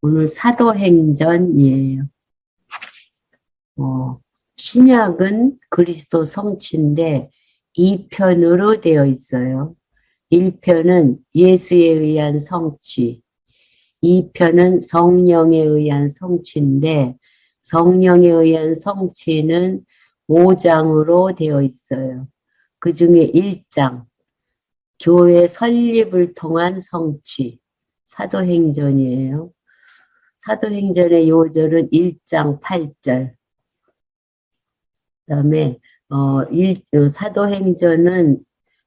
오늘 사도행전이에요. 신약은 그리스도 성취인데 2편으로 되어 있어요. 1편은 예수에 의한 성취, 2편은 성령에 의한 성취인데 성령에 의한 성취는 5장으로 되어 있어요. 그 중에 1장, 교회 설립을 통한 성취, 사도행전이에요. 사도행전의 요절은 1장 8절. 그다음에 사도행전은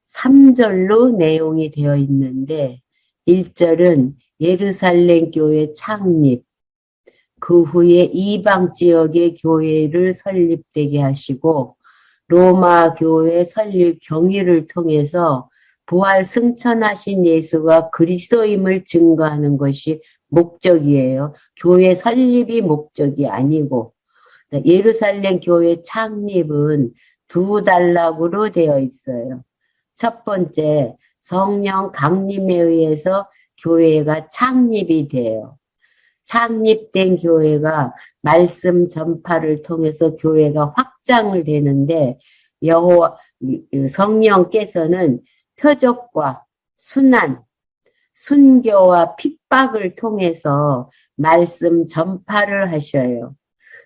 3절로 내용이 되어 있는데 1절은 예루살렘 교회 창립, 그 후에 이방 지역의 교회를 설립되게 하시고 로마 교회 설립 경위를 통해서 부활 승천하신 예수가 그리스도임을 증거하는 것이 목적이에요. 교회 설립이 목적이 아니고 예루살렘 교회 창립은 두 단락으로 되어 있어요. 첫 번째, 성령 강림에 의해서 교회가 창립이 돼요. 창립된 교회가 말씀 전파를 통해서 교회가 확장을 되는데 여호와 성령께서는 표적과 순환, 순교와 핍박을 통해서 말씀 전파를 하셔요.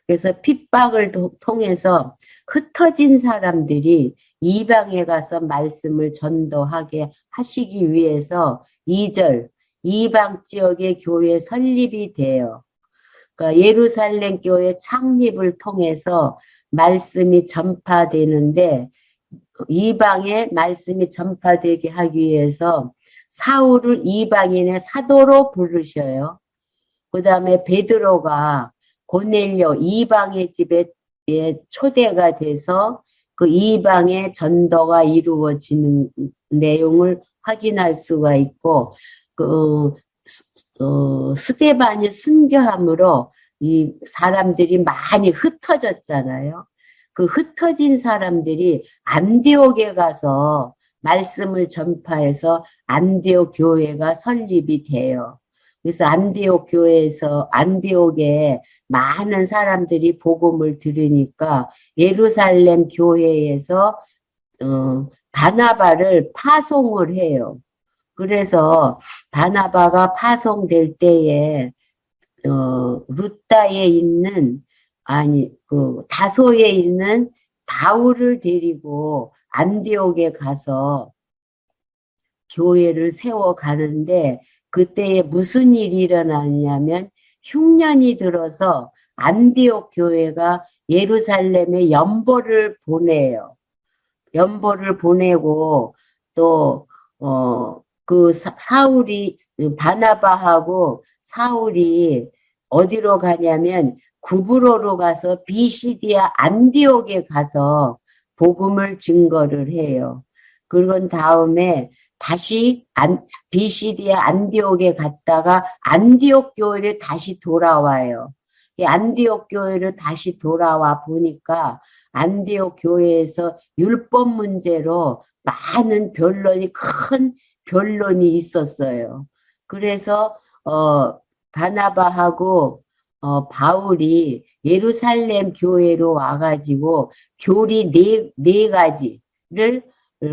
그래서 핍박을 통해서 흩어진 사람들이 이방에 가서 말씀을 전도하게 하시기 위해서 2절 이방 지역의 교회 설립이 돼요. 그러니까 예루살렘 교회 창립을 통해서 말씀이 전파되는데 이방에 말씀이 전파되게 하기 위해서 사울을 이방인의 사도로 부르셔요. 그 다음에 베드로가 고넬료 이방의 집에 초대가 돼서 그 이방의 전도가 이루어지는 내용을 확인할 수가 있고 스데반이 순교함으로 이 사람들이 많이 흩어졌잖아요. 그 흩어진 사람들이 안디옥에 가서 말씀을 전파해서 안디옥 교회가 설립이 돼요. 그래서 안디옥 교회에서 안디옥에 많은 사람들이 복음을 들으니까 예루살렘 교회에서 바나바를 파송을 해요. 그래서 바나바가 파송될 때에 루따에 있는 다소에 있는 바울을 데리고 안디옥에 가서 교회를 세워 가는데 그때에 무슨 일이 일어나냐면 흉년이 들어서 안디옥 교회가 예루살렘에 연보를 보내요. 연보를 보내고 또 사울이 바나바하고 사울이 어디로 가냐면 구브로로 가서 비시디아 안디옥에 가서 복음을 증거를 해요. 그런 다음에 다시 비시디아 안디옥에 갔다가 안디옥 교회를 다시 돌아와요. 이 안디옥 교회를 다시 돌아와 보니까 안디옥 교회에서 율법 문제로 많은 큰 변론이 있었어요. 그래서 바나바하고 바울이 예루살렘 교회로 와가지고 교리 네 가지를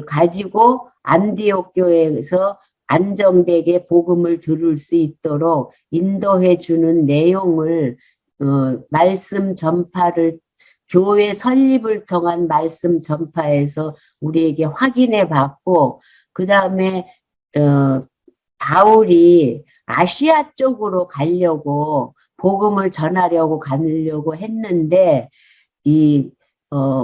가지고 안디옥 교회에서 안정되게 복음을 들을 수 있도록 인도해 주는 내용을 말씀 전파를 교회 설립을 통한 말씀 전파에서 우리에게 확인해 봤고 그 다음에 바울이 아시아 쪽으로 가려고 복음을 전하려고 가려고 했는데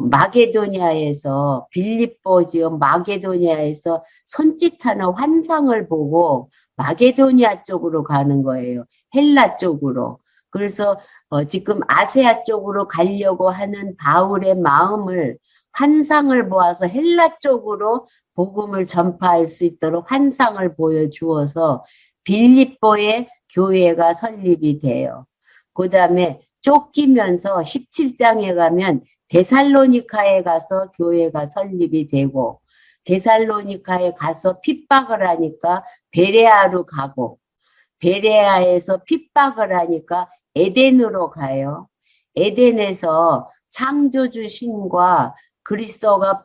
마게도니아에서 빌립보 지역 마게도니아에서 손짓하는 환상을 보고 마게도니아 쪽으로 가는 거예요. 헬라 쪽으로. 그래서 지금 아세아 쪽으로 가려고 하는 바울의 마음을 환상을 보아서 헬라 쪽으로 복음을 전파할 수 있도록 환상을 보여주어서 빌립보의 교회가 설립이 돼요. 그 다음에 쫓기면서 17장에 가면 데살로니카에 가서 교회가 설립이 되고 데살로니카에 가서 핍박을 하니까 베레아로 가고 베레아에서 핍박을 하니까 에덴으로 가요. 에덴에서 창조주 신과 그리스도가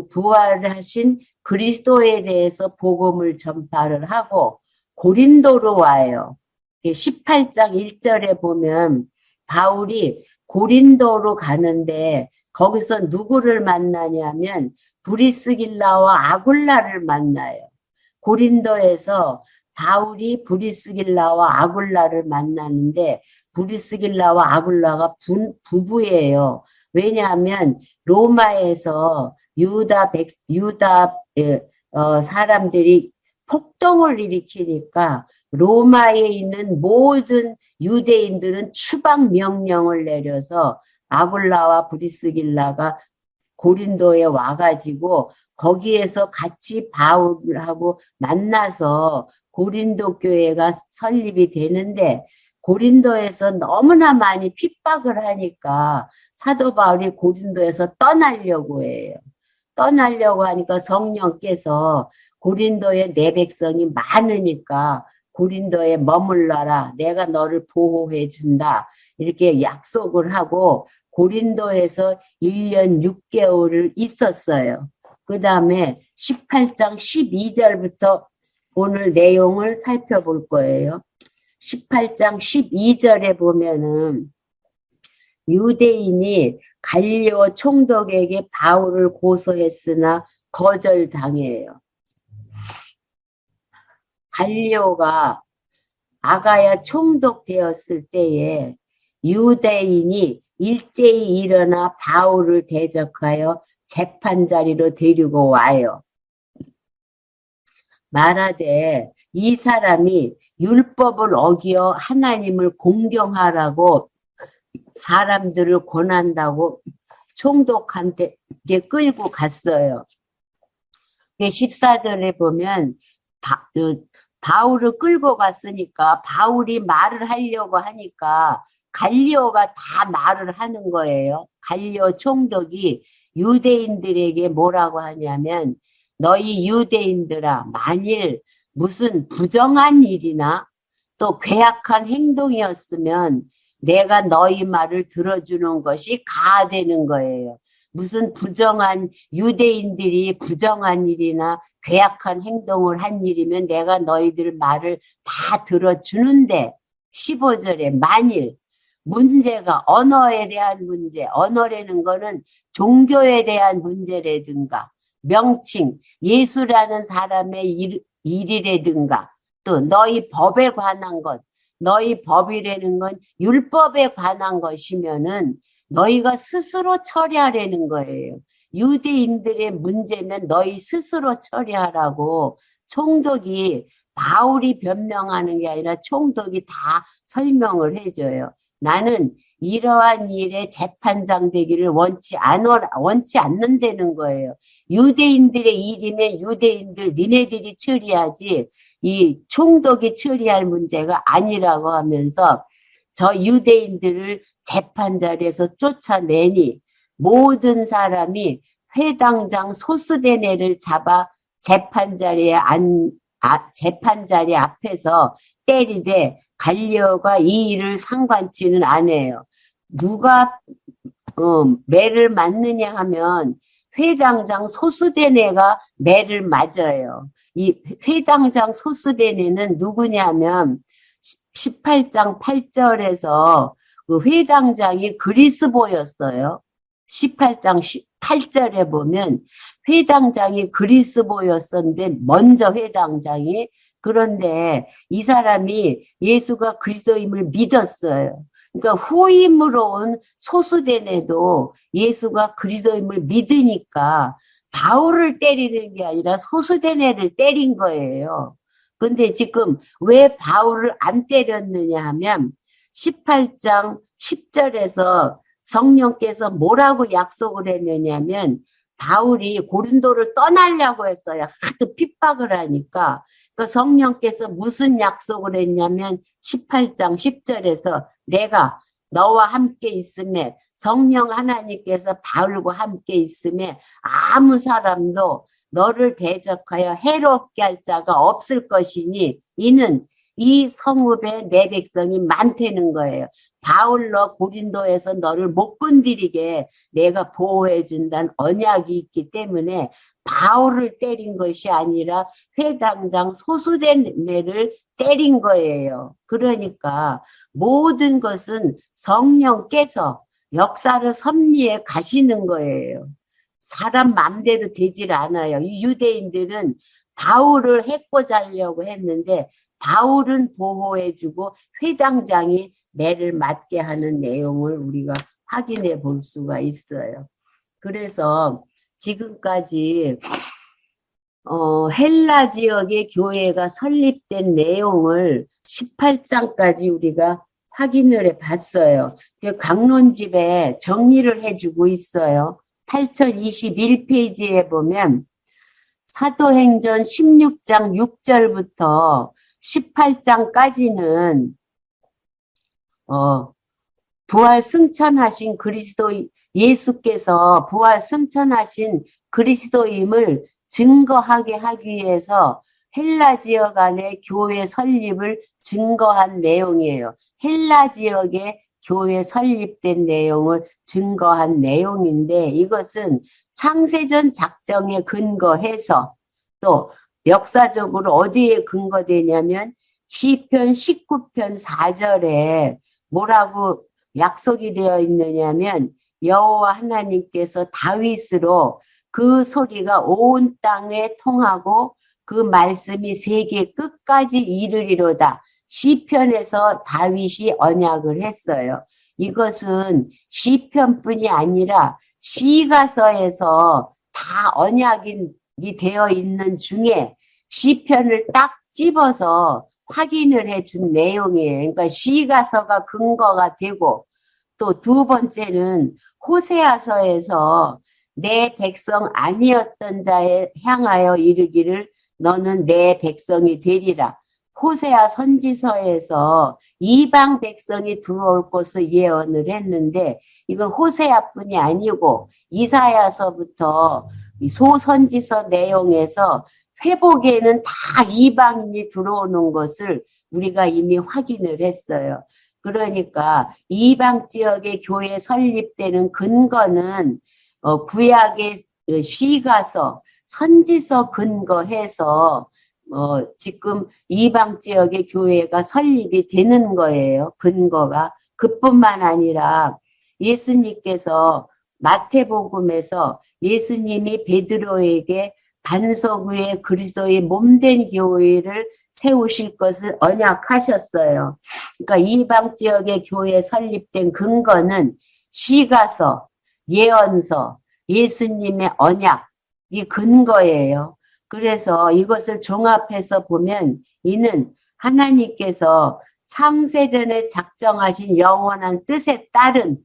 부활하신 그리스도에 대해서 복음을 전파를 하고 고린도로 와요. 18장 1절에 보면 바울이 고린도로 가는데 거기서 누구를 만나냐면 브리스길라와 아굴라를 만나요. 고린도에서 바울이 브리스길라와 아굴라를 만나는데 브리스길라와 아굴라가 부부예요. 왜냐하면 로마에서 유다 사람들이 폭동을 일으키니까 로마에 있는 모든 유대인들은 추방 명령을 내려서 아굴라와 브리스길라가 고린도에 와가지고 거기에서 같이 바울하고 만나서 고린도 교회가 설립이 되는데 고린도에서 너무나 많이 핍박을 하니까 사도 바울이 고린도에서 떠나려고 해요. 떠나려고 하니까 성령께서 고린도에 내 백성이 많으니까 고린도에 머물러라. 내가 너를 보호해 준다. 이렇게 약속을 하고 고린도에서 1년 6개월을 있었어요. 그 다음에 18장 12절부터 오늘 내용을 살펴볼 거예요. 18장 12절에 보면은 유대인이 갈리오 총독에게 바울을 고소했으나 거절당해요. 갈리오가 아가야 총독 되었을 때에 유대인이 일제히 일어나 바울을 대적하여 재판자리로 데리고 와요. 말하되 이 사람이 율법을 어기어 하나님을 공경하라고 사람들을 권한다고 총독한테 끌고 갔어요. 14절에 보면 바울을 끌고 갔으니까 바울이 말을 하려고 하니까 갈리오가 다 말을 하는 거예요. 갈리오 총독이 유대인들에게 뭐라고 하냐면 너희 유대인들아 만일 무슨 부정한 일이나 또 괴악한 행동이었으면 내가 너희 말을 들어주는 것이 가되는 거예요. 무슨 부정한 유대인들이 부정한 일이나 괴악한 행동을 한 일이면 내가 너희들 말을 다 들어주는데 15절에 만일 문제가 언어에 대한 문제, 언어라는 거는 종교에 대한 문제라든가 명칭, 예수라는 사람의 일이라든가 또 너희 법에 관한 것, 너희 법이라는 건 율법에 관한 것이면은 너희가 스스로 처리하라는 거예요. 유대인들의 문제면 너희 스스로 처리하라고 총독이 바울이 변명하는 게 아니라 총독이 다 설명을 해줘요. 나는 이러한 일에 재판장 되기를 원치 않는다는 거예요. 유대인들의 일이면 유대인들 니네들이 처리하지 이 총독이 처리할 문제가 아니라고 하면서 저 유대인들을 재판자리에서 쫓아내니 모든 사람이 회당장 소스대네를 잡아 재판자리 앞에서 때리되 갈리오가 이 일을 상관치는 않아요. 누가 매를 맞느냐 하면 회당장 소스대네가 매를 맞아요. 이 회당장 소스대네는 누구냐면 18장 8절에서 그 회당장이 그리스보였어요. 18장 8절에 보면 회당장이 그리스보였었는데 먼저 회당장이 그런데 이 사람이 예수가 그리스도임을 믿었어요. 그러니까 후임으로 온 소수대네도 예수가 그리스도임을 믿으니까 바울을 때리는 게 아니라 소수대네를 때린 거예요. 근데 지금 왜 바울을 안 때렸느냐 하면 18장 10절에서 성령께서 뭐라고 약속을 했느냐면 바울이 고린도를 떠나려고 했어요. 하도 핍박을 하니까. 그 성령께서 무슨 약속을 했냐면 18장 10절에서 내가 너와 함께 있음에 성령 하나님께서 바울과 함께 있음에 아무 사람도 너를 대적하여 해롭게 할 자가 없을 것이니 이는 이 성읍에 내 백성이 많다는 거예요. 바울로 고린도에서 너를 못 건드리게 내가 보호해 준다는 언약이 있기 때문에 바울을 때린 것이 아니라 회당장 소수된 애를 때린 거예요. 그러니까 모든 것은 성령께서 역사를 섭리해 가시는 거예요. 사람 맘대로 되질 않아요. 이 유대인들은 바울을 해코자 하려고 했는데 바울은 보호해주고 회당장이 매를 맞게 하는 내용을 우리가 확인해 볼 수가 있어요. 그래서 지금까지 헬라 지역의 교회가 설립된 내용을 18장까지 우리가 확인을 해 봤어요. 그 강론집에 정리를 해주고 있어요. 8021페이지에 보면 사도행전 16장 6절부터 18장까지는 부활 승천하신 그리스도 예수께서 부활 승천하신 그리스도임을 증거하게 하기 위해서 헬라 지역 안에 교회 설립을 증거한 내용이에요. 헬라 지역에 교회 설립된 내용을 증거한 내용인데 이것은 창세전 작정에 근거해서 또 역사적으로 어디에 근거되냐면 시편 19편 4절에 뭐라고 약속이 되어 있느냐면 여호와 하나님께서 다윗으로 그 소리가 온 땅에 통하고 그 말씀이 세계 끝까지 이르리로다. 시편에서 다윗이 언약을 했어요. 이것은 시편뿐이 아니라 시가서에서 다 언약이 되어 있는 중에 시편을 딱 집어서 확인을 해준 내용이에요. 그러니까 시가서가 근거가 되고 또 두 번째는 호세아서에서 내 백성 아니었던 자에 향하여 이르기를 너는 내 백성이 되리라. 호세아 선지서에서 이방 백성이 들어올 것을 예언을 했는데 이건 호세아뿐이 아니고 이사야서부터 소선지서 내용에서 회복에는 다 이방인이 들어오는 것을 우리가 이미 확인을 했어요. 그러니까 이방 지역의 교회 설립되는 근거는 구약의 시가서, 선지서 근거해서 지금 이방 지역의 교회가 설립이 되는 거예요. 근거가. 그뿐만 아니라 예수님께서 마태복음에서 예수님이 베드로에게 반석 위에 그리스도의 몸된 교회를 세우실 것을 언약하셨어요. 그러니까 이방 지역의 교회 설립된 근거는 시가서, 예언서, 예수님의 언약이 근거예요. 그래서 이것을 종합해서 보면 이는 하나님께서 창세전에 작정하신 영원한 뜻에 따른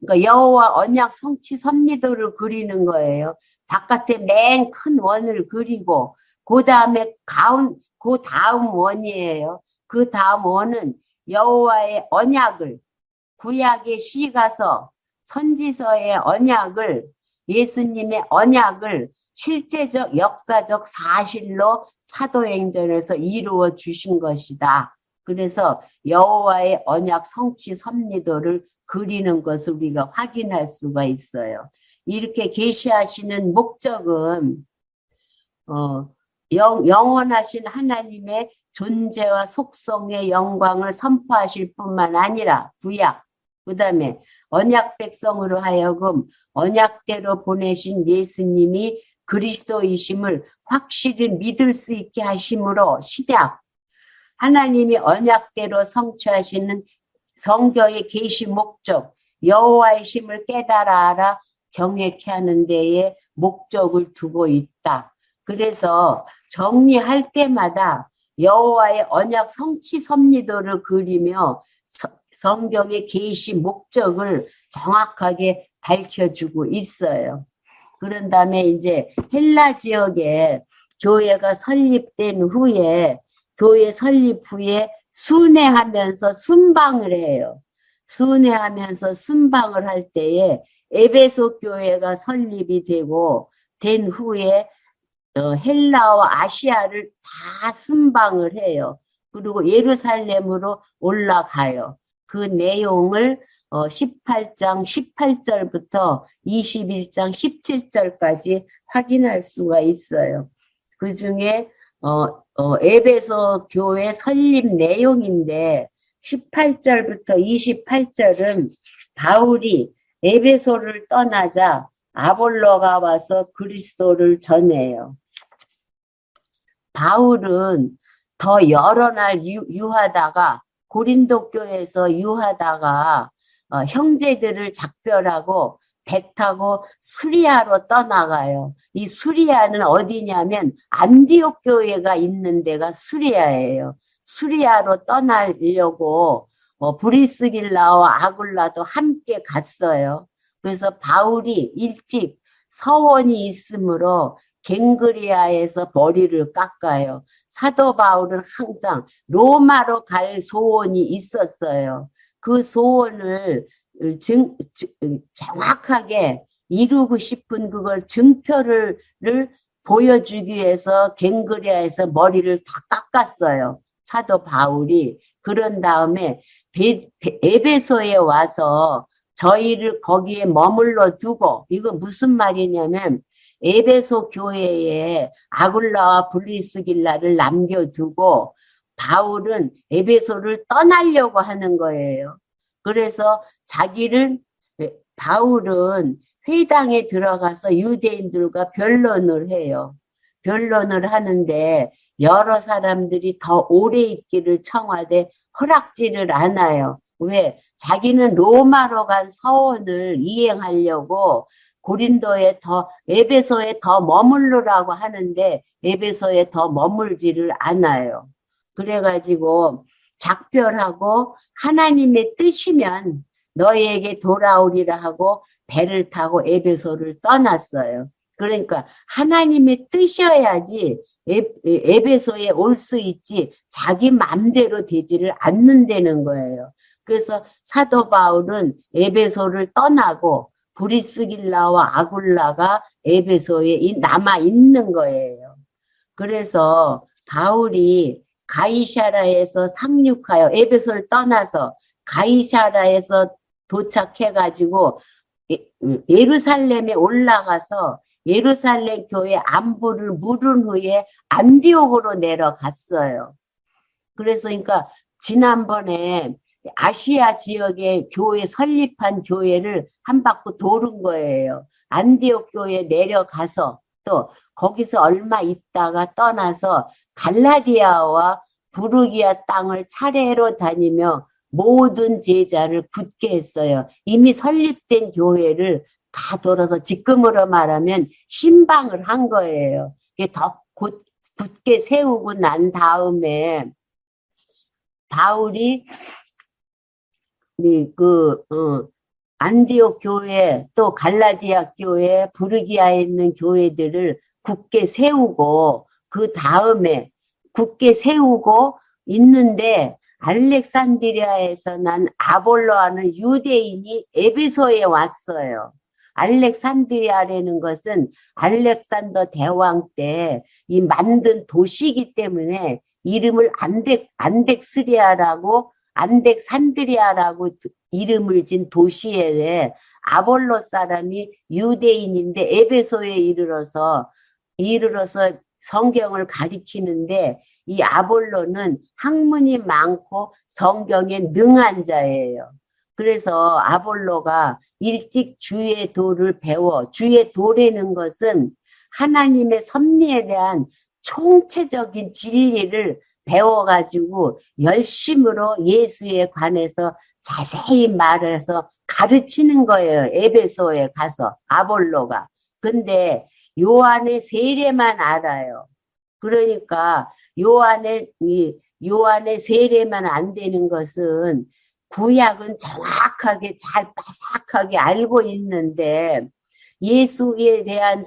그러니까 여호와 언약 성취 섭리도를 그리는 거예요. 바깥에 맨 큰 원을 그리고 그 다음에 그 다음 원이에요. 그 다음 원은 여호와의 언약을 구약의 시가서 선지서의 언약을 예수님의 언약을 실제적 역사적 사실로 사도행전에서 이루어 주신 것이다. 그래서 여호와의 언약 성취 섭리도를 그리는 것을 우리가 확인할 수가 있어요. 이렇게 계시하시는 목적은 영원하신 하나님의 존재와 속성의 영광을 선포하실 뿐만 아니라 구약, 그 다음에 언약 백성으로 하여금 언약대로 보내신 예수님이 그리스도이심을 확실히 믿을 수 있게 하심으로 시작, 하나님이 언약대로 성취하시는 성경의 계시 목적, 여호와의 심을 깨달아 알아 경외케 하는 데에 목적을 두고 있다. 그래서 정리할 때마다 여호와의 언약 성취 섭리도를 그리며 성경의 계시 목적을 정확하게 밝혀주고 있어요. 그런 다음에 이제 헬라 지역에 교회가 설립된 후에 교회 설립 후에 순회하면서 순방을 해요. 순회하면서 순방을 할 때에 에베소 교회가 설립이 되고 된 후에 헬라와 아시아를 다 순방을 해요. 그리고 예루살렘으로 올라가요. 그 내용을 18장 18절부터 21장 17절까지 확인할 수가 있어요. 그 중에 에베소 교회 설립 내용인데 18절부터 28절은 바울이 에베소를 떠나자 아볼로가 와서 그리스도를 전해요. 바울은 더 여러 날 유하다가 고린도 교회에서 유하다가 형제들을 작별하고 배 타고 수리아로 떠나가요. 이 수리아는 어디냐면 안디옥 교회가 있는 데가 수리아예요. 수리아로 떠나려고 브리스길라와 아굴라도 함께 갔어요. 그래서 바울이 일찍 서원이 있으므로 갱그리아에서 머리를 깎아요. 사도 바울은 항상 로마로 갈 소원이 있었어요. 그 소원을 정확하게 이루고 싶은 그걸 증표를 보여주기 위해서 갱그리아에서 머리를 다 깎았어요. 사도 바울이. 그런 다음에 에베소에 와서 저희를 거기에 머물러 두고, 이거 무슨 말이냐면 에베소 교회에 아굴라와 브리스길라를 남겨두고 바울은 에베소를 떠나려고 하는 거예요. 그래서 바울은 회당에 들어가서 유대인들과 변론을 해요. 변론을 하는데 여러 사람들이 더 오래 있기를 청하되 허락지를 않아요. 왜? 자기는 로마로 간 서원을 이행하려고 에베소에 더 머물르라고 하는데 에베소에 더 머물지를 않아요. 그래가지고 작별하고 하나님의 뜻이면 너희에게 돌아오리라 하고 배를 타고 에베소를 떠났어요. 그러니까 하나님의 뜻이어야지 에베소에 올 수 있지 자기 맘대로 되지를 않는다는 거예요. 그래서 사도 바울은 에베소를 떠나고 브리스길라와 아굴라가 에베소에 남아 있는 거예요. 그래서 바울이 가이사라에서 상륙하여 에베소를 떠나서 가이사라에서 도착해가지고 예루살렘에 올라가서 예루살렘 교회 안부를 물은 후에 안디옥으로 내려갔어요. 그래서 그러니까 지난번에 아시아 지역의 교회 설립한 교회를 한 바퀴 도는 거예요. 안디옥 교회에 내려가서 또 거기서 얼마 있다가 떠나서 갈라디아와 부르기아 땅을 차례로 다니며 모든 제자를 굳게 했어요. 이미 설립된 교회를 다 돌아서 지금으로 말하면 신방을 한 거예요. 더 굳게 세우고 난 다음에 바울이 안디옥 교회 또 갈라디아 교회 부르기아에 있는 교회들을 굳게 세우고 그 다음에 굳게 세우고 있는데 알렉산드리아에서 난 아볼로하는 유대인이 에베소에 왔어요. 알렉산드리아라는 것은 알렉산더 대왕 때 이 만든 도시이기 때문에 이름을 안덱산드리아라고 이름을 진 도시에 아볼로 사람이 유대인인데 에베소에 이르러서 성경을 가리키는데 이 아볼로는 학문이 많고 성경에 능한 자예요. 그래서 아볼로가 일찍 주의 도를 배워 주의 도라는 것은 하나님의 섭리에 대한 총체적인 진리를 배워가지고 열심으로 예수에 관해서 자세히 말해서 가르치는 거예요. 에베소에 가서 아볼로가. 근데 요한의 세례만 알아요. 그러니까 요한의 세례만 안 되는 것은 구약은 정확하게 잘 빠삭하게 알고 있는데 예수에 대한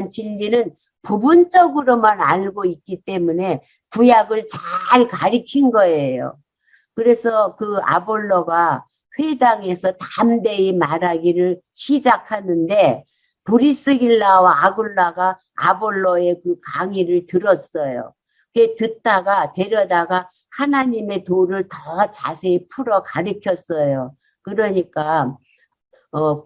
진리는 부분적으로만 알고 있기 때문에 구약을 잘 가리킨 거예요. 그래서 그 아볼로가 회당에서 담대히 말하기를 시작하는데 브리스길라와 아굴라가 아볼로의 그 강의를 들었어요. 그게 듣다가 데려다가 하나님의 도를 더 자세히 풀어 가르쳤어요. 그러니까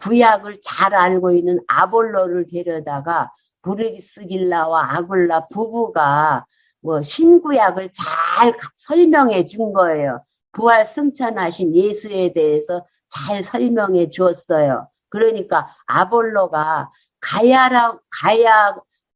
구약을 잘 알고 있는 아볼로를 데려다가 브리스길라와 아굴라 부부가 뭐 신구약을 잘 설명해 준 거예요. 부활 승천하신 예수에 대해서 잘 설명해 주었어요. 그러니까 아볼로가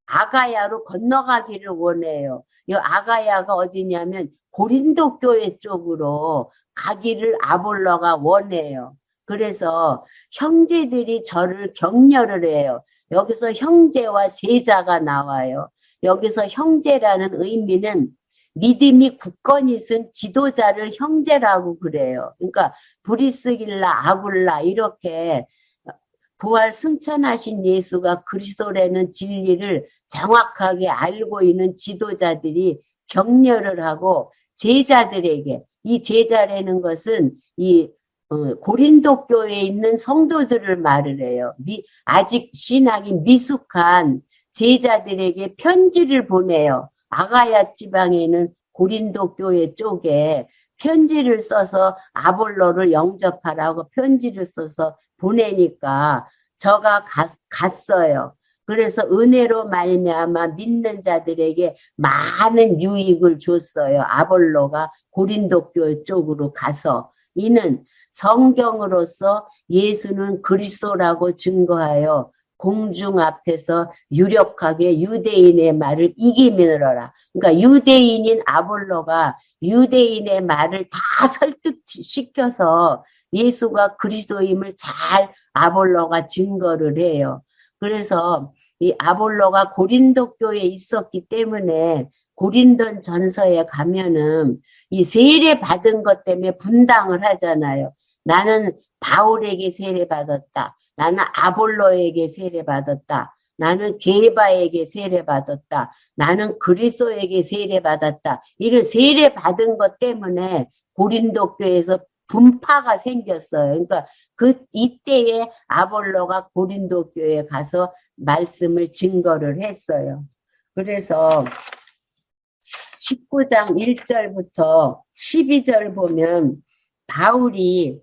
아가야로 건너가기를 원해요. 이 아가야가 어디냐면 고린도 교회 쪽으로 가기를 아볼로가 원해요. 그래서 형제들이 저를 격려를 해요. 여기서 형제와 제자가 나와요. 여기서 형제라는 의미는 믿음이 굳건히 쓴 지도자를 형제라고 그래요. 그러니까 브리스길라, 아굴라 이렇게 부활 승천하신 예수가 그리스도라는 진리를 정확하게 알고 있는 지도자들이 격려를 하고 제자들에게 이 제자라는 것은 이 고린도 교회에 있는 성도들을 말을 해요. 아직 신학이 미숙한 제자들에게 편지를 보내요. 아가야 지방에 있는 고린도 교회 쪽에 편지를 써서 아볼로를 영접하라고 편지를 써서 보내니까 저가 갔어요. 그래서 은혜로 말미암아 믿는 자들에게 많은 유익을 줬어요. 아볼로가 고린도 교회 쪽으로 가서 이는 성경으로서 예수는 그리스도라고 증거하여 공중 앞에서 유력하게 유대인의 말을 이기밀어라. 그러니까 유대인인 아볼로가 유대인의 말을 다 설득시켜서 예수가 그리스도임을 잘 아볼로가 증거를 해요. 그래서 이 아볼로가 고린도 교회에 있었기 때문에 고린도 전서에 가면은 이 세례 받은 것 때문에 분당을 하잖아요. 나는 바울에게 세례받았다. 나는 아볼로에게 세례받았다. 나는 게바에게 세례받았다. 나는 그리스도에게 세례받았다. 이런 세례받은 것 때문에 고린도 교회에서 분파가 생겼어요. 그러니까 이때에 아볼로가 고린도 교회에 가서 말씀을 증거를 했어요. 그래서 19장 1절부터 12절 보면 바울이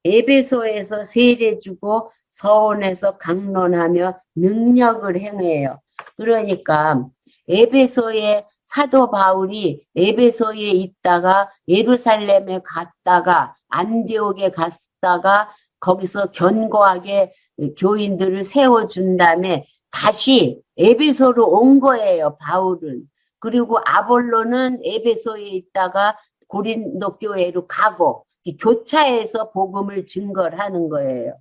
에베소에서 세례주고 서원에서 강론하며 능력을 행해요. 그러니까 에베소의 사도 바울이 에베소에 있다가 예루살렘에 갔다가 안디옥에 갔다가 거기서 견고하게 교인들을 세워준 다음에 다시 에베소로 온 거예요. 바울은. 그리고 아볼로는 에베소에 있다가 고린도 교회로 가고 교차해서 복음을 증거를 하는 거예요.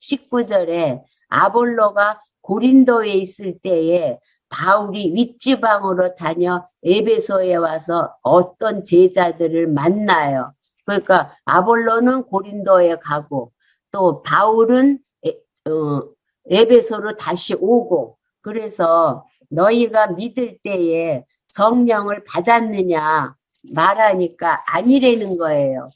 19절에 아볼로가 고린도에 있을 때에 바울이 윗지방으로 다녀 에베소에 와서 어떤 제자들을 만나요. 그러니까 아볼로는 고린도에 가고 또 바울은 에베소로 다시 오고 그래서 너희가 믿을 때에 성령을 받았느냐 말하니까 아니라는 거예요.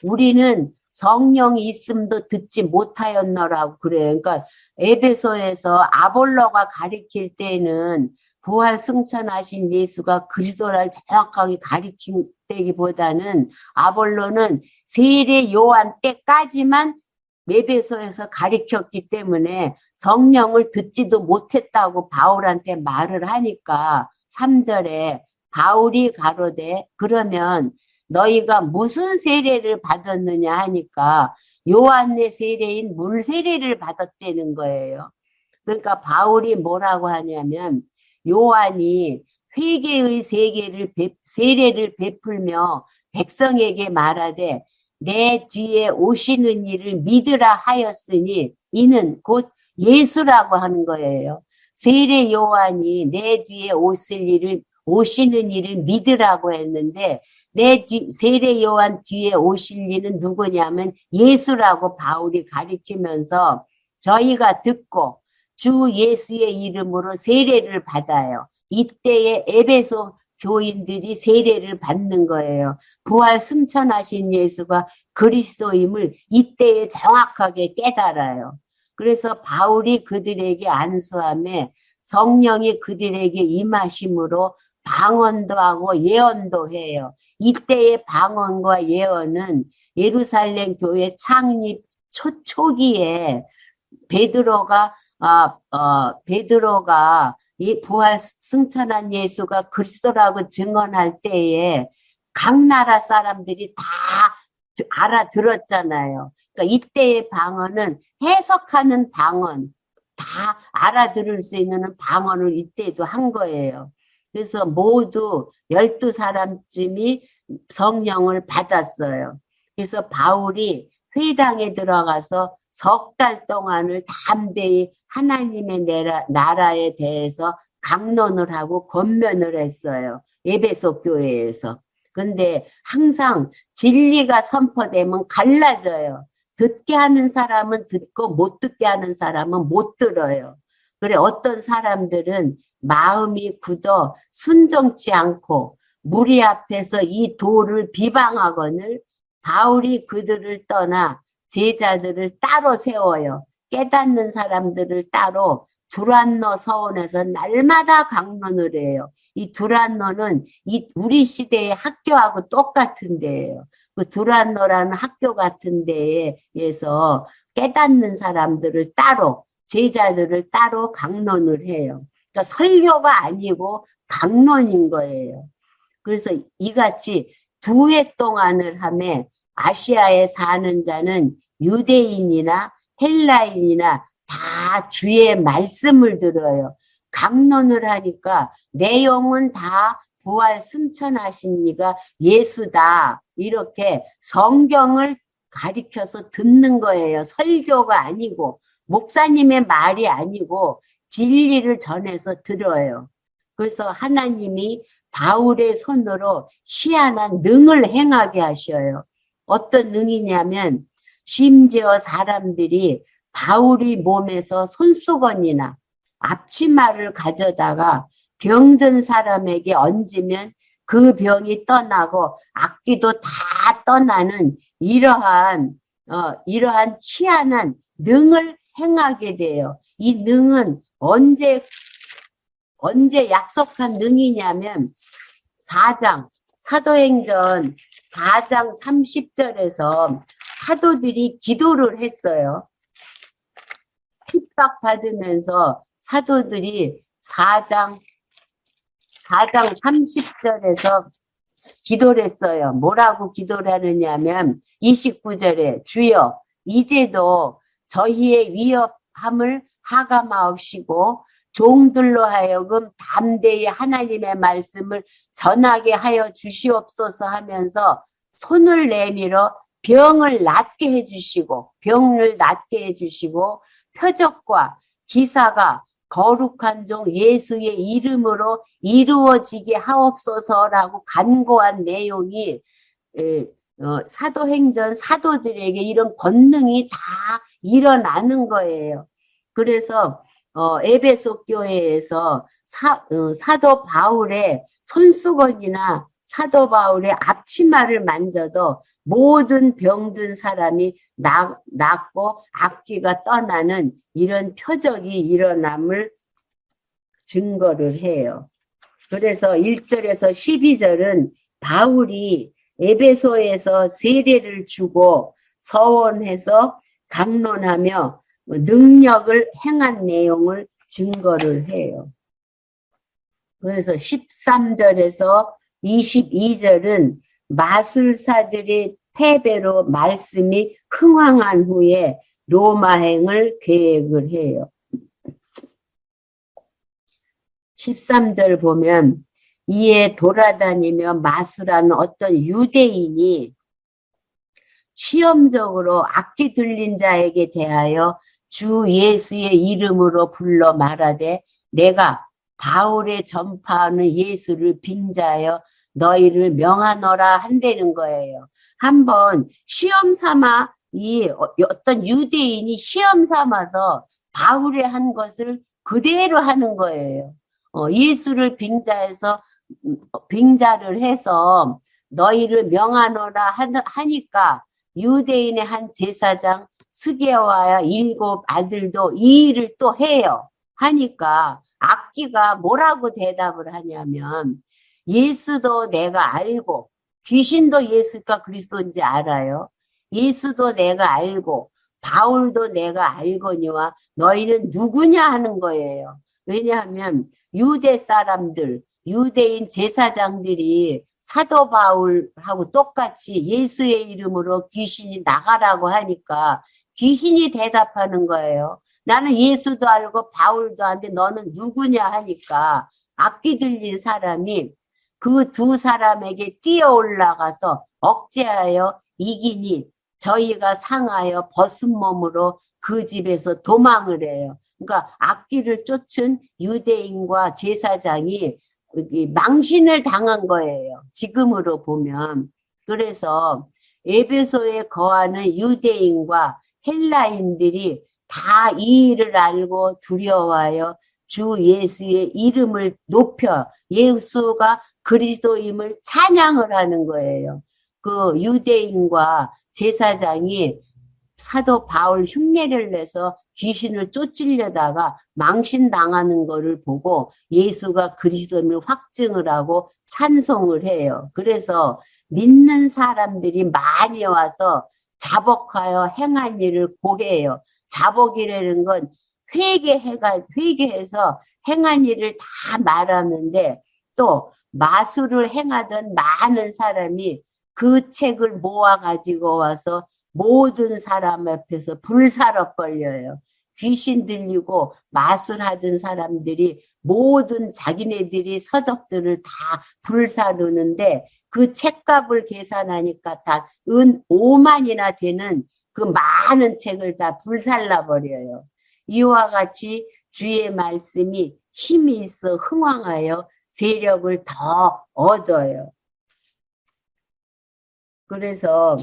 우리는 성령이 있음도 듣지 못하였노라고 그래요. 그러니까 에베소에서 아볼로가 가리킬 때는 부활 승천하신 예수가 그리스도를 정확하게 가리킨 때기보다는 아볼로는 세례 요한 때까지만 에베소에서 가리켰기 때문에 성령을 듣지도 못했다고 바울한테 말을 하니까 3절에 바울이 가로되 그러면 너희가 무슨 세례를 받았느냐 하니까 요한의 세례인 물 세례를 받았다는 거예요. 그러니까 바울이 뭐라고 하냐면 요한이 회개의 세례를 베풀며 백성에게 말하되 내 뒤에 오시는 이를 믿으라 하였으니 이는 곧 예수라고 하는 거예요. 세례 요한이 내 뒤에 오시는 이를 믿으라고 했는데 세례 요한 뒤에 오실 이는 누구냐면 예수라고 바울이 가리키면서 저희가 듣고 주 예수의 이름으로 세례를 받아요. 이때에 에베소 교인들이 세례를 받는 거예요. 부활 승천하신 예수가 그리스도임을 이때에 정확하게 깨달아요. 그래서 바울이 그들에게 안수하며 성령이 그들에게 임하심으로 방언도 하고 예언도 해요. 이때의 방언과 예언은 예루살렘 교회 창립 초기에 베드로가 이 부활 승천한 예수가 그리스도라고 증언할 때에 각 나라 사람들이 다 알아들었잖아요. 그러니까 이때의 방언은 해석하는 방언, 다 알아들을 수 있는 방언을 이때도 한 거예요. 그래서 모두 12사람쯤이 성령을 받았어요. 그래서 바울이 회당에 들어가서 석 달 동안을 담대히 하나님의 나라에 대해서 강론을 하고 권면을 했어요. 에베소 교회에서. 근데 항상 진리가 선포되면 갈라져요. 듣게 하는 사람은 듣고 못 듣게 하는 사람은 못 들어요. 그래 어떤 사람들은 마음이 굳어 순종치 않고 무리 앞에서 이 도를 비방하거늘 바울이 그들을 떠나 제자들을 따로 세워요. 깨닫는 사람들을 따로 두란노 서원에서 날마다 강론을 해요. 이 두란노는 우리 시대의 학교하고 똑같은 데예요. 그 두란노라는 학교 같은 데에서 깨닫는 사람들을 따로 제자들을 따로 강론을 해요. 그러니까 설교가 아니고 강론인 거예요. 그래서 이같이 2해 동안을 하며 아시아에 사는 자는 유대인이나 헬라인이나 다 주의 말씀을 들어요. 강론을 하니까 내용은 다 부활 승천하신 이가 예수다. 이렇게 성경을 가리켜서 듣는 거예요. 설교가 아니고 목사님의 말이 아니고 진리를 전해서 들어요. 그래서 하나님이 바울의 손으로 희한한 능을 행하게 하셔요. 어떤 능이냐면 심지어 사람들이 바울이 몸에서 손수건이나 앞치마를 가져다가 병든 사람에게 얹으면 그 병이 떠나고 악귀도 다 떠나는 이러한 희한한 능을 행하게 돼요. 이 능은 언제 약속한 능이냐면 사도행전 4장 30절에서 사도들이 기도를 했어요. 핍박받으면서 사도들이 4장 30절에서 기도를 했어요. 뭐라고 기도를 하느냐면 29절에 주여 이제도 저희의 위협함을 하감하옵시고 종들로 하여금 담대히 하나님의 말씀을 전하게 하여 주시옵소서 하면서 손을 내밀어 병을 낫게 해주시고 표적과 기사가 거룩한 종 예수의 이름으로 이루어지게 하옵소서라고 간구한 내용이 사도행전 사도들에게 이런 권능이 다 일어나는 거예요. 그래서 에베소 교회에서 사도 바울의 손수건이나 사도 바울의 앞치마를 만져도 모든 병든 사람이 낫고 악귀가 떠나는 이런 표적이 일어남을 증거를 해요. 그래서 1절에서 12절은 바울이 에베소에서 세례를 주고 서원해서 강론하며 능력을 행한 내용을 증거를 해요. 그래서 13절에서 22절은 마술사들의 패배로 말씀이 흥황한 후에 로마행을 계획을 해요. 13절 보면 이에 돌아다니며 마술하는 어떤 유대인이 시험적으로 악기 들린 자에게 대하여 주 예수의 이름으로 불러 말하되 내가 바울의 전파하는 예수를 빙자하여 너희를 명하노라 한다는 거예요. 한번 시험 삼아 이 어떤 유대인이 시험 삼아서 바울의 한 것을 그대로 하는 거예요. 예수를 빙자를 해서 너희를 명하노라 하니까 유대인의 한 제사장 스게와야 7 아들도 이 일을 또 해요. 하니까 악기가 뭐라고 대답을 하냐면 예수도 내가 알고 귀신도 예수가 그리스도인지 알아요. 예수도 내가 알고 바울도 내가 알거니와 너희는 누구냐 하는 거예요. 왜냐하면 유대 사람들, 유대인 제사장들이 사도 바울하고 똑같이 예수의 이름으로 귀신이 나가라고 하니까 귀신이 대답하는 거예요. 나는 예수도 알고 바울도 아는데 너는 누구냐 하니까 악기 들린 사람이 그 두 사람에게 뛰어 올라가서 억제하여 이기니 저희가 상하여 벗은 몸으로 그 집에서 도망을 해요. 그러니까 악기를 쫓은 유대인과 제사장이 망신을 당한 거예요. 지금으로 보면. 그래서 에베소에 거하는 유대인과 헬라인들이 다 이 일을 알고 두려워하여 주 예수의 이름을 높여 예수가 그리스도임을 찬양을 하는 거예요. 그 유대인과 제사장이 사도 바울 흉내를 내서 귀신을 쫓으려다가 망신당하는 거를 보고 예수가 그리스도임을 확증을 하고 찬송을 해요. 그래서 믿는 사람들이 많이 와서 자복하여 행한 일을 고해요. 자복이라는 건 회개해서 행한 일을 다 말하는데 또 마술을 행하던 많은 사람이 그 책을 모아가지고 와서 모든 사람 앞에서 불사로 걸려요. 귀신 들리고 마술하던 사람들이 모든 자기네들이 서적들을 다 불사르는데 그 책값을 계산하니까 다 은 5만이나 되는 그 많은 책을 다 불살라 버려요. 이와 같이 주의 말씀이 힘이 있어 흥왕하여 세력을 더 얻어요. 그래서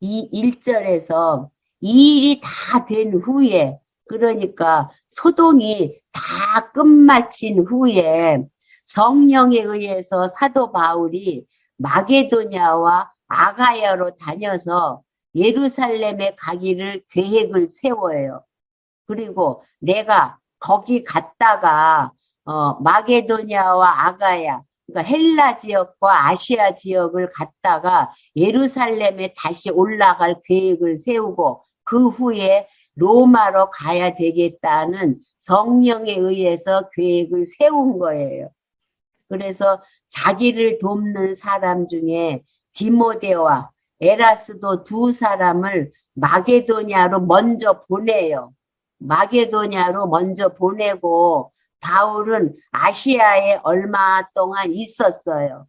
21절에서 이 일이 다 된 후에 그러니까 소동이 다 끝마친 후에 성령에 의해서 사도 바울이 마게도냐와 아가야로 다녀서 예루살렘에 가기를 계획을 세워요. 그리고 내가 거기 갔다가 마게도냐와 아가야 그러니까 헬라 지역과 아시아 지역을 갔다가 예루살렘에 다시 올라갈 계획을 세우고 그 후에 로마로 가야 되겠다는 성령에 의해서 계획을 세운 거예요. 그래서 자기를 돕는 사람 중에 디모데와 에라스도 두 사람을 마게도냐로 먼저 보내요. 마게도냐로 먼저 보내고 바울은 아시아에 얼마 동안 있었어요.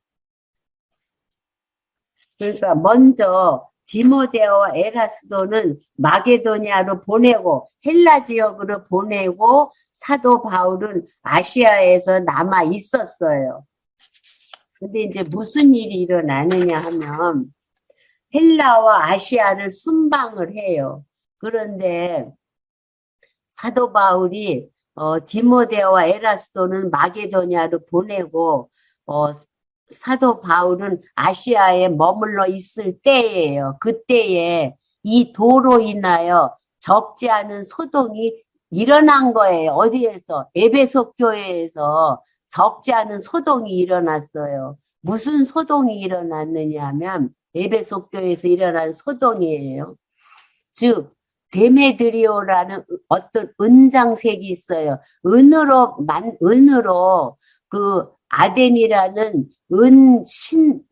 그러니까 먼저 디모데와 에라스도는 마게도냐로 보내고 헬라 지역으로 보내고 사도 바울은 아시아에서 남아 있었어요. 근데 이제 무슨 일이 일어나느냐 하면 헬라와 아시아를 순방을 해요. 그런데 사도 바울이 디모데와 에라스도는 마게도냐로 보내고 사도 바울은 아시아에 머물러 있을 때예요. 그때에 이 도로 인하여 적지 않은 소동이 일어난 거예요. 어디에서? 에베소 교회에서 적지 않은 소동이 일어났어요. 무슨 소동이 일어났느냐 하면 에베소 교회에서 일어난 소동이에요. 즉 데메드리오라는 어떤 은장색이 있어요. 은으로 그 아덴이라는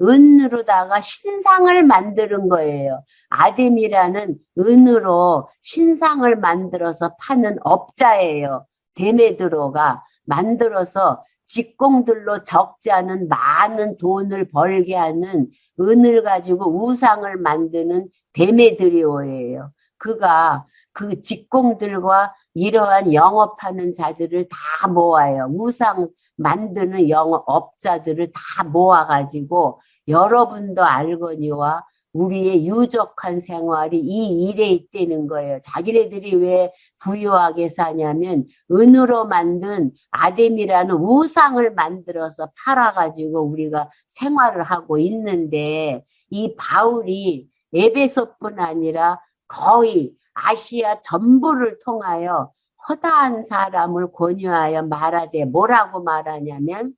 은으로다가 신상을 만드는 거예요. 아덴이라는 은으로 신상을 만들어서 파는 업자예요. 데메드로가 만들어서 직공들로 적지 않은 많은 돈을 벌게 하는 은을 가지고 우상을 만드는 데메드리오예요. 그가 그 직공들과 이러한 영업하는 자들을 다 모아요. 우상 만드는 영업자들을 다 모아가지고 여러분도 알거니와 우리의 유족한 생활이 이 일에 있다는 거예요. 자기네들이 왜 부유하게 사냐면 은으로 만든 아뎀이라는 우상을 만들어서 팔아가지고 우리가 생활을 하고 있는데 이 바울이 에베소뿐 아니라 거의 아시아 전부를 통하여 허다한 사람을 권유하여 말하되 뭐라고 말하냐면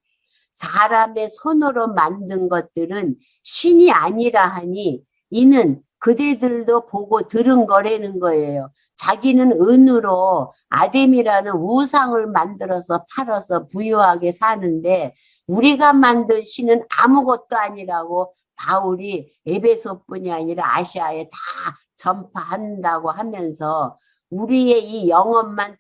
사람의 손으로 만든 것들은 신이 아니라 하니 이는 그대들도 보고 들은 거라는 거예요. 자기는 은으로 아뎀이라는 우상을 만들어서 팔아서 부유하게 사는데 우리가 만든 신은 아무것도 아니라고 바울이 에베소뿐이 아니라 아시아에 다 전파한다고 하면서 우리의 이 영혼만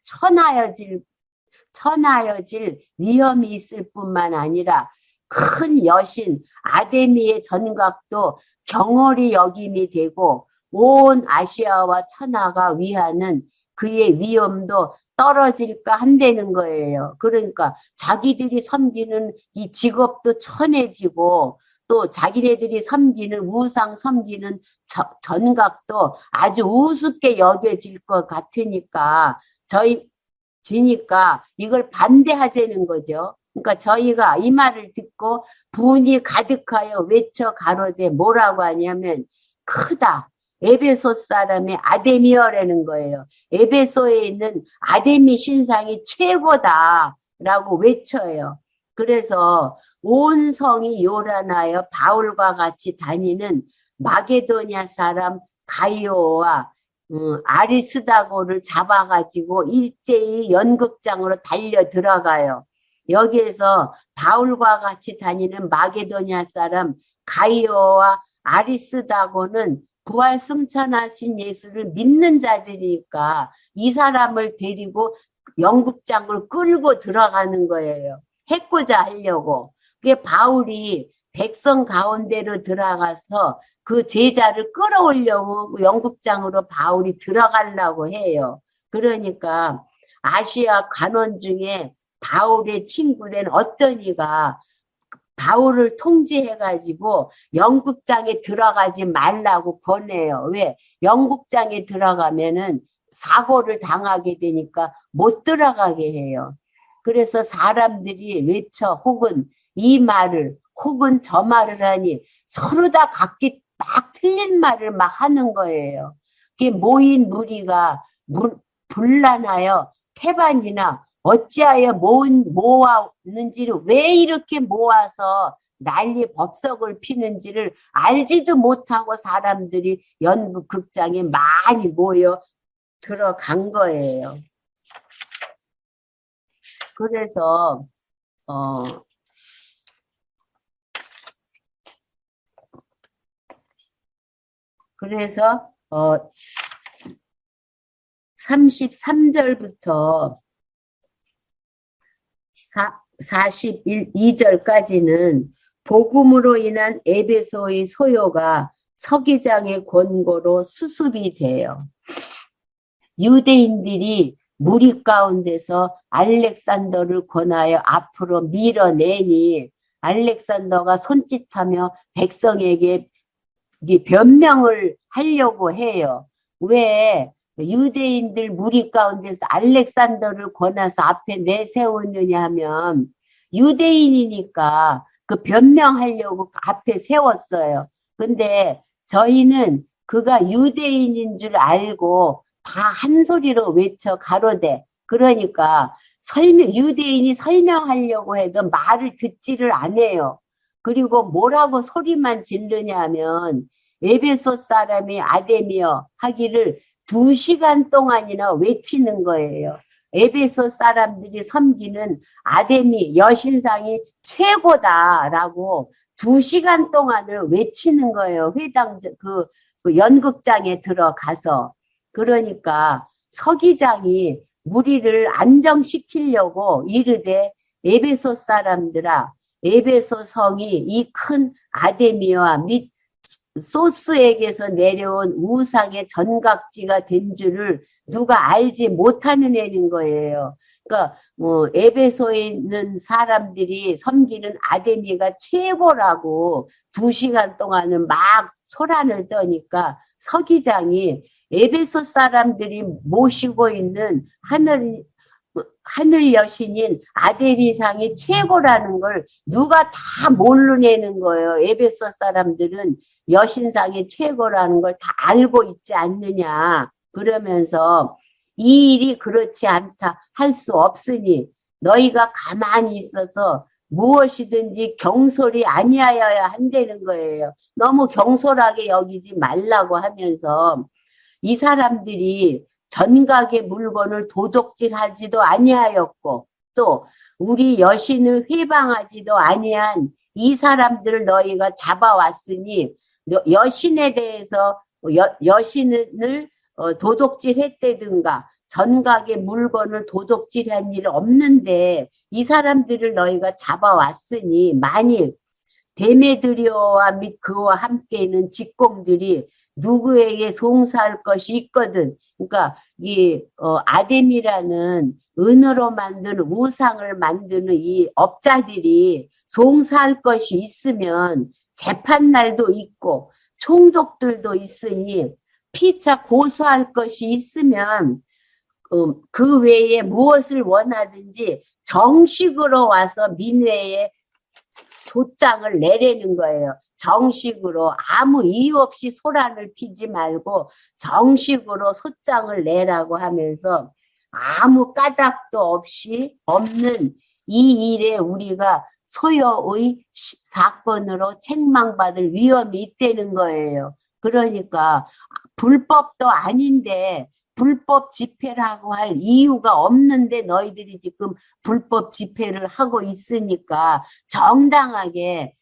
천하여질 위험이 있을 뿐만 아니라 큰 여신 아데미의 전각도 경홀히 여김이 되고 온 아시아와 천하가 위하는 그의 위엄도 떨어질까 한다는 거예요. 그러니까 자기들이 섬기는 이 직업도 천해지고 또 자기네들이 섬기는 우상 섬기는 전각도 아주 우습게 여겨질 것 같으니까 지니까 이걸 반대하자는 거죠. 그러니까 저희가 이 말을 듣고 분이 가득하여 외쳐 가로되 뭐라고 하냐면 크다. 에베소 사람의 아데미어라는 거예요. 에베소에 있는 아데미 신상이 최고다라고 외쳐요. 그래서 온 성이 요란하여 바울과 같이 다니는 마게도냐 사람 가이오와 아리스다고를 잡아가지고 일제히 연극장으로 달려 들어가요. 여기에서 바울과 같이 다니는 마게도냐 사람 가이오와 아리스다고는 부활 승천하신 예수를 믿는 자들이니까 이 사람을 데리고 연극장을 끌고 들어가는 거예요. 해코자 하려고. 그게 바울이 백성 가운데로 들어가서 그 제자를 끌어오려고 연극장으로 바울이 들어가려고 해요. 그러니까 아시아 관원 중에 바울의 친구된 어떤 이가 바울을 통제해가지고 연극장에 들어가지 말라고 권해요. 왜? 연극장에 들어가면은 사고를 당하게 되니까 못 들어가게 해요. 그래서 사람들이 외쳐 혹은 이 말을 혹은 저 말을 하니 서로 다 각기 막 틀린 말을 막 하는 거예요. 그게 모인 무리가 분란하여 태반이나 어찌하여 모았는지를 왜 이렇게 모아서 난리 법석을 피는지를 알지도 못하고 사람들이 연극극장에 많이 모여 들어간 거예요. 그래서 그래서 33절부터 42절까지는 복음으로 인한 에베소의 소요가 서기장의 권고로 수습이 돼요. 유대인들이 무리 가운데서 알렉산더를 권하여 앞으로 밀어내니 알렉산더가 손짓하며 백성에게 변명을 하려고 해요. 왜 유대인들 무리 가운데서 알렉산더를 권해서 앞에 내세우느냐 하면 유대인이니까 그 변명하려고 앞에 세웠어요. 근데 저희는 그가 유대인인 줄 알고 다 한 소리로 외쳐 가로되 그러니까 유대인이 설명하려고 해도 말을 듣지를 않아요. 그리고 뭐라고 소리만 지르냐 하면 에베소 사람이 아데미어 하기를 2시간 동안이나 외치는 거예요. 에베소 사람들이 섬기는 아데미 여신상이 최고다라고 2시간 동안을 외치는 거예요. 그 연극장에 들어가서. 그러니까 서기장이 무리를 안정시키려고 이르되 에베소 사람들아 에베소 성이 이 큰 아데미와 및 소스에게서 내려온 우상의 전각지가 된 줄을 누가 알지 못하는 애인 거예요. 그러니까 에베소에 있는 사람들이 섬기는 아데미가 최고라고 2시간 동안은 막 소란을 떠니까 서기장이 에베소 사람들이 모시고 있는 하늘 여신인 아데미상이 최고라는 걸 누가 다 모르내는 거예요. 에베소 사람들은 여신상이 최고라는 걸 다 알고 있지 않느냐. 그러면서 이 일이 그렇지 않다 할 수 없으니 너희가 가만히 있어서 무엇이든지 경솔이 아니하여야 한다는 거예요. 너무 경솔하게 여기지 말라고 하면서 이 사람들이 전각의 물건을 도둑질하지도 아니하였고 또 우리 여신을 회방하지도 아니한 이 사람들을 너희가 잡아왔으니 여신에 대해서 여신을 도둑질했다든가 전각의 물건을 도둑질한 일 없는데 이 사람들을 너희가 잡아왔으니 만일 데메드리오와 및 그와 함께 있는 직공들이 누구에게 송사할 것이 있거든. 그러니까 이 아뎀이라는 은으로 만든 우상을 만드는 이 업자들이 송사할 것이 있으면 재판날도 있고 총독들도 있으니 피차 고소할 것이 있으면 그 외에 무엇을 원하든지 정식으로 와서 민회에 소장을 내라는 거예요. 정식으로 아무 이유 없이 소란을 피지 말고 정식으로 소장을 내라고 하면서 아무 까닭도 없이 없는 이 일에 우리가 소요의 사건으로 책망받을 위험이 있다는 거예요. 그러니까 불법도 아닌데 불법 집회라고 할 이유가 없는데 너희들이 지금 불법 집회를 하고 있으니까 정당하게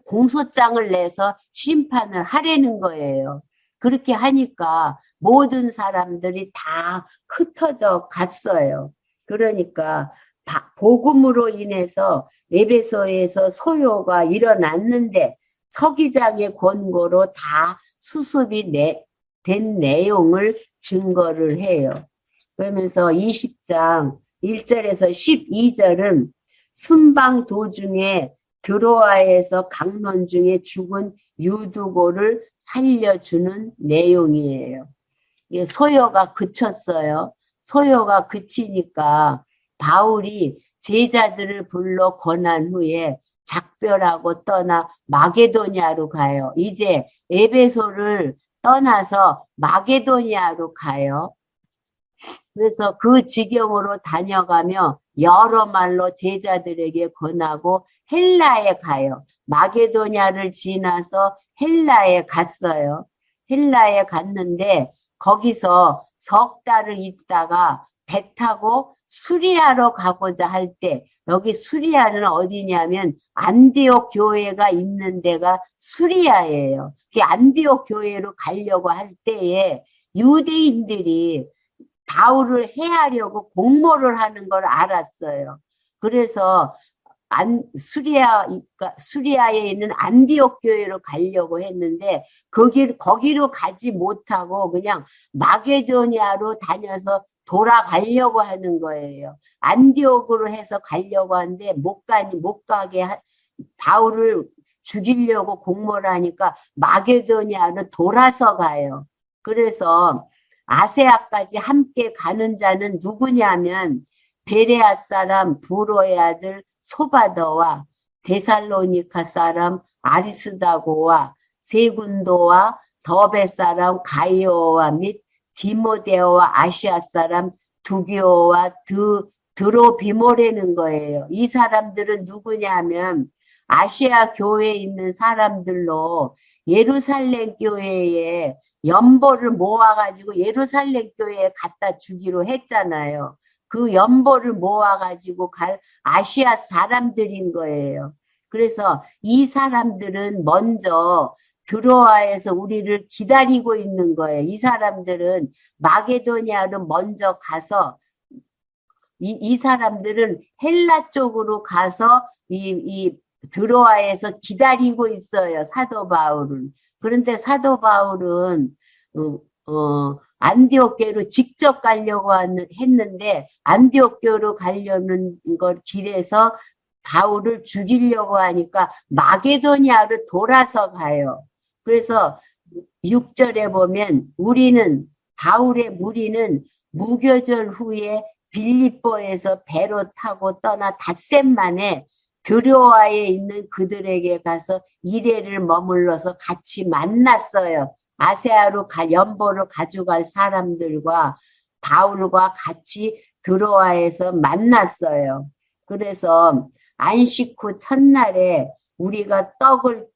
공소장을 내서 심판을 하려는 거예요. 그렇게 하니까 모든 사람들이 다 흩어져 갔어요. 그러니까 복음으로 인해서 에베소에서 소요가 일어났는데 서기장의 권고로 다 수습이 된 내용을 증거를 해요. 그러면서 20장 1절에서 12절은 순방 도중에 드로아에서 강론 중에 죽은 유두고를 살려주는 내용이에요. 이게 소요가 그쳤어요. 소요가 그치니까 바울이 제자들을 불러 권한 후에 작별하고 떠나 마게도냐로 가요. 이제 에베소를 떠나서 마게도냐로 가요. 그래서 그 지경으로 다녀가며 여러 말로 제자들에게 권하고 헬라에 가요. 마게도냐를 지나서 헬라에 갔어요. 헬라에 갔는데 거기서 석 달을 있다가 배 타고 수리아로 가고자 할 때 여기 수리아는 어디냐면 안디옥 교회가 있는 데가 수리아예요. 그 안디옥 교회로 가려고 할 때에 유대인들이 바울을 해하려고 공모를 하는 걸 알았어요. 그래서 수리아에 있는 안디옥 교회로 가려고 했는데 거기로 가지 못하고 그냥 마게도니아로 다녀서 돌아가려고 하는 거예요. 안디옥으로 해서 가려고 하는데 못 가게 바울을 죽이려고 공모를 하니까 마게도니아로 돌아서 가요. 그래서 아세아까지 함께 가는 자는 누구냐면 베레아 사람 부로의 아들 소바더와 데살로니카 사람 아리스다고와 세군도와 더베 사람 가이오와 및 디모데오와 아시아 사람 두기오와 드로비모라는 거예요. 이 사람들은 누구냐면 아시아 교회에 있는 사람들로 예루살렘 교회에 연보를 모아가지고 예루살렘 교회에 갖다 주기로 했잖아요. 그 연보를 모아가지고 갈 아시아 사람들인 거예요. 그래서 이 사람들은 먼저 드로아에서 우리를 기다리고 있는 거예요. 이 사람들은 마게도니아로 먼저 가서 이 사람들은 헬라 쪽으로 가서 이 드로아에서 기다리고 있어요. 사도 바울은. 그런데 사도 바울은 안디옥교로 직접 가려고 했는데 안디옥교로 가려는 걸 길에서 바울을 죽이려고 하니까 마게도니아로 돌아서 가요. 그래서 6절에 보면 바울의 무리는 무교절 후에 빌립보에서 배로 타고 떠나 닷새 만에 드로아에 있는 그들에게 가서 이레를 머물러서 같이 만났어요. 아세아로 연보로 가져갈 사람들과 바울과 같이 드로아에서 만났어요. 그래서 안식 후 첫날에 우리가 떡을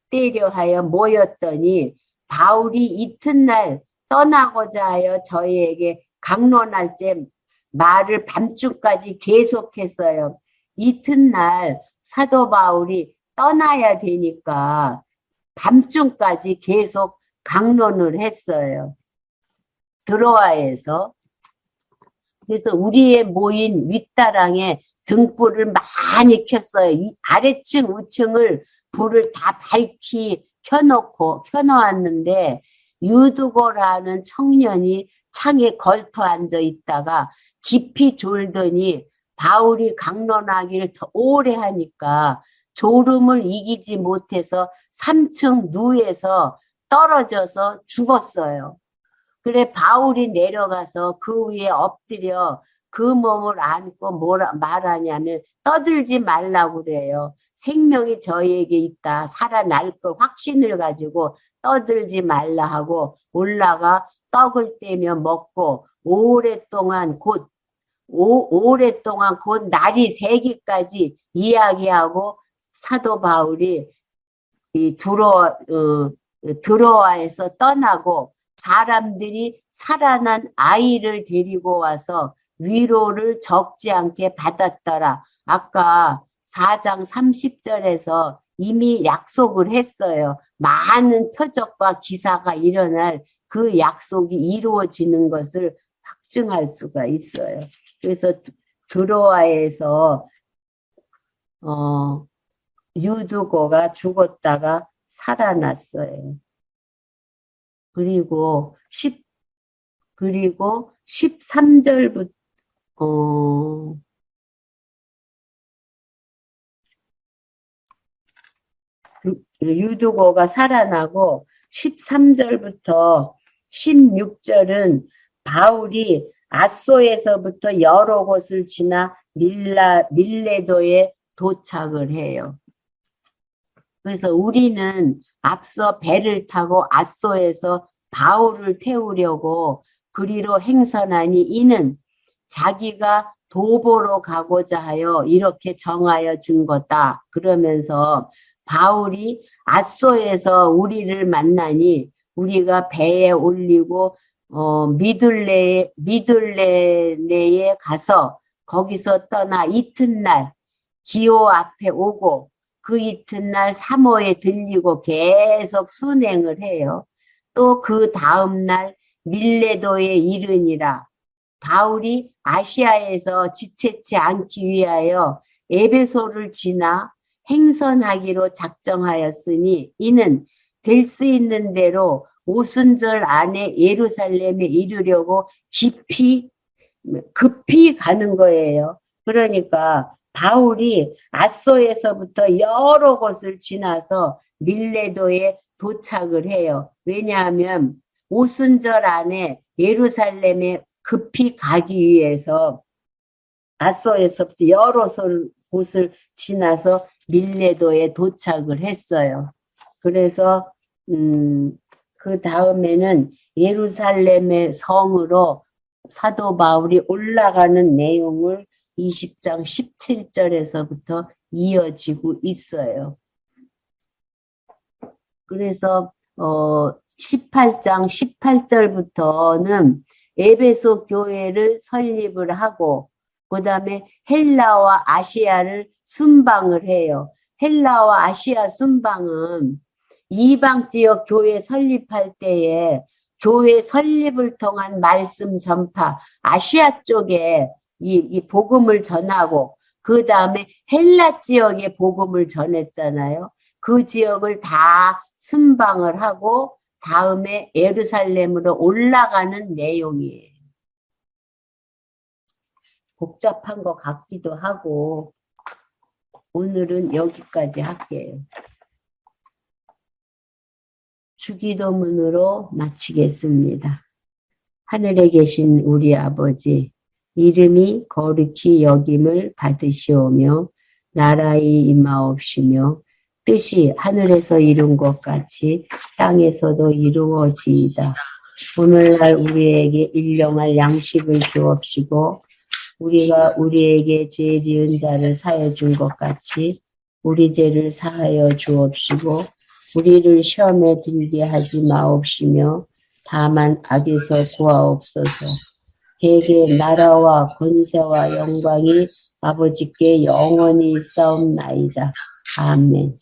떼려 하여 모였더니 바울이 이튿날 떠나고자 하여 저희에게 강론할 때 말을 밤중까지 계속했어요. 이튿날 사도 바울이 떠나야 되니까 밤중까지 계속 강론을 했어요. 드로아에서. 그래서 우리의 모인 윗다랑에 등불을 많이 켰어요. 아래층, 우층을 불을 다 밝히 켜놓았는데 유두고라는 청년이 창에 걸터 앉아 있다가 깊이 졸더니 바울이 강론하기를 더 오래 하니까 졸음을 이기지 못해서 3층 누에서 떨어져서 죽었어요. 그래 바울이 내려가서 그 위에 엎드려 그 몸을 안고 뭐라 말하냐면 떠들지 말라고 그래요. 생명이 저희에게 있다. 살아날 걸 확신을 가지고 떠들지 말라 하고 올라가 떡을 떼며 먹고 오랫동안 곧 날이 새기까지 이야기하고 사도 바울이 이 드로아에서 떠나고 사람들이 살아난 아이를 데리고 와서 위로를 적지 않게 받았더라. 아까 4장 30절에서 이미 약속을 했어요. 많은 표적과 기사가 일어날 그 약속이 이루어지는 것을 확증할 수가 있어요. 그래서 드로아에서 유두고가 죽었다가 살아났어요. 그리고 13절부터 유두고가 살아나고 13절부터 16절은 바울이 아소에서부터 여러 곳을 지나 밀레도에 도착을 해요. 그래서 우리는 앞서 배를 타고 아소에서 바울을 태우려고 그리로 행선하니 이는 자기가 도보로 가고자 하여 이렇게 정하여 준 거다. 그러면서 바울이 아소에서 우리를 만나니 우리가 배에 올리고 미둘레네에 가서 거기서 떠나 이튿날 기호 앞에 오고 그 이튿날 사모에 들리고 계속 순행을 해요. 또 그 다음날 밀레도에 이르니라. 바울이 아시아에서 지체치 않기 위하여 에베소를 지나 행선하기로 작정하였으니 이는 될 수 있는 대로 오순절 안에 예루살렘에 이르려고 급히 가는 거예요. 그러니까 바울이 아소에서부터 여러 곳을 지나서 밀레도에 도착을 해요. 왜냐하면 오순절 안에 예루살렘에 급히 가기 위해서 아소에서부터 여러 곳을 지나서 밀레도에 도착을 했어요. 그래서 그 다음에는 예루살렘의 성으로 사도 바울이 올라가는 내용을 20장 17절에서부터 이어지고 있어요. 그래서 18장 18절부터는 에베소 교회를 설립을 하고 그 다음에 헬라와 아시아를 순방을 해요. 헬라와 아시아 순방은 이방 지역 교회 설립할 때에 교회 설립을 통한 말씀 전파, 아시아 쪽에 이 복음을 전하고 그 다음에 헬라 지역에 복음을 전했잖아요. 그 지역을 다 순방을 하고 다음에 예루살렘으로 올라가는 내용이에요. 복잡한 것 같기도 하고 오늘은 여기까지 할게요. 주기도문으로 마치겠습니다. 하늘에 계신 우리 아버지, 이름이 거룩히 여김을 받으시오며 나라의 임하옵시며 뜻이 하늘에서 이룬 것 같이 땅에서도 이루어지이다. 오늘날 우리에게 일용할 양식을 주옵시고 우리가 우리에게 죄 지은 자를 사하여 준 것 같이 우리 죄를 사하여 주옵시고 우리를 시험에 들게 하지 마옵시며 다만 악에서 구하옵소서. 대개 나라와 권세와 영광이 아버지께 영원히 있사옵나이다. 아멘.